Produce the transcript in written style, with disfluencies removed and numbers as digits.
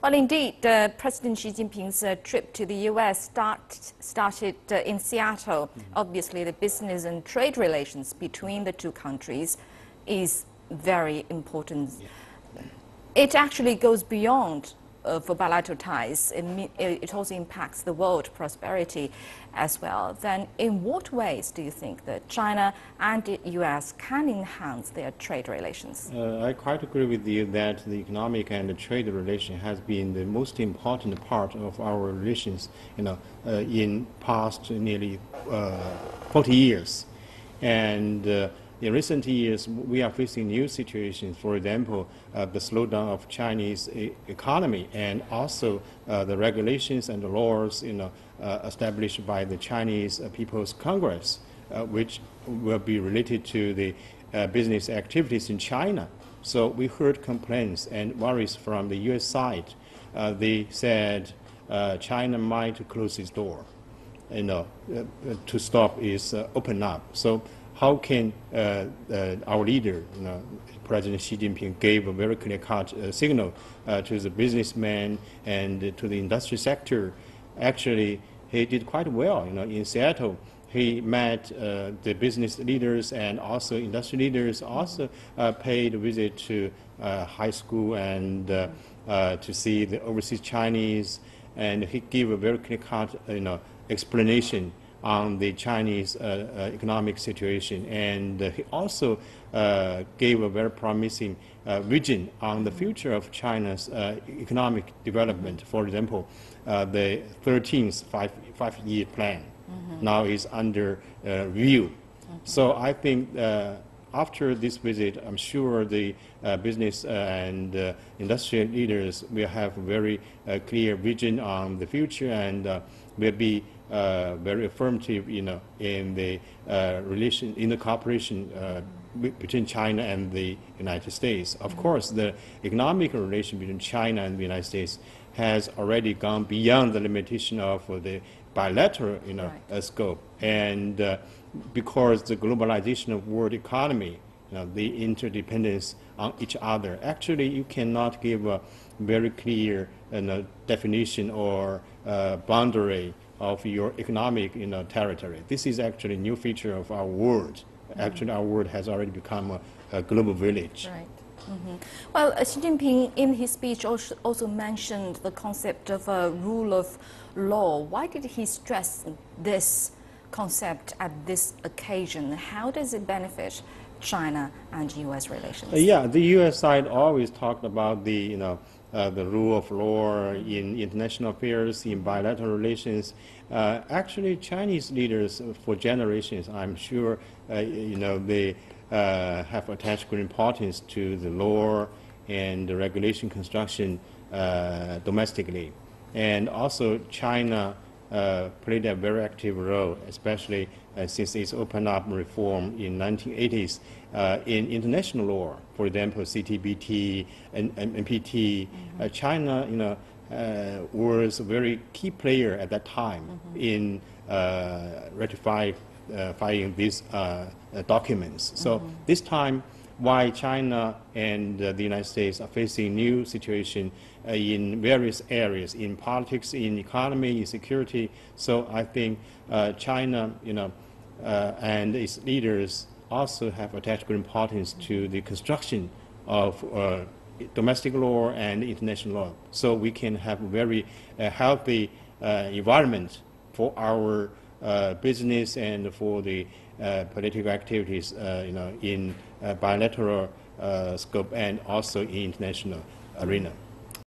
Well, indeed, President Xi Jinping's trip to the U.S. started in Seattle. Obviously, the business and trade relations between the two countries is very important. It actually goes beyond for bilateral ties. It also impacts the world prosperity as well. Then in what ways do you think that China and the U.S. can enhance their trade relations? I quite agree with you that the economic and the trade relation has been the most important part of our relations, in past nearly 40 years. And in recent years, we are facing new situations. For example, the slowdown of Chinese economy, and also the regulations and the laws, established by the Chinese People's Congress, which will be related to the business activities in China. So we heard complaints and worries from the U.S. side. They said China might close its door, to stop its open up. So how can our leader, President Xi Jinping, gave a very clear-cut signal to the businessmen and to the industry sector? Actually, he did quite well. In Seattle, he met the business leaders and also industry leaders. Also paid a visit to high school and to see the overseas Chinese, and he gave a very clear-cut, explanation on the Chinese economic situation, and he also gave a very promising vision on the future of China's economic development. For example, the 13th five-year plan now is under review. So I think after this visit, I'm sure the business and industrial leaders will have a very clear vision on the future, and will be very affirmative, in the relation, in the cooperation between China and the United States. Of course, the economic relation between China and the United States has already gone beyond the limitation of the bilateral, scope, and because the globalization of world economy, the interdependence on each other. Actually, you cannot give a very clear definition or boundary of your economic territory. This is actually a new feature of our world. Actually, our world has already become a global village. Right. Well, Xi Jinping in his speech also mentioned the concept of rule of law. Why did he stress this concept at this occasion? How does it benefit China and U.S. relations? Yeah, the U.S. side always talked about the rule of law in international affairs, in bilateral relations. Actually, Chinese leaders for generations, I'm sure, they have attached great importance to the law and the regulation construction domestically. And also, China played a very active role, especially since its open up reform in 1980s in international law. For example, CTBT and NPT. China, was a very key player at that time in ratifying these documents. So this time, why China and the United States are facing new situation in various areas, in politics, in economy, in security. So I think China, and its leaders also have attached great importance to the construction of domestic law and international law, so we can have a very healthy environment for our business and for the political activities, in bilateral scope and also in international arena.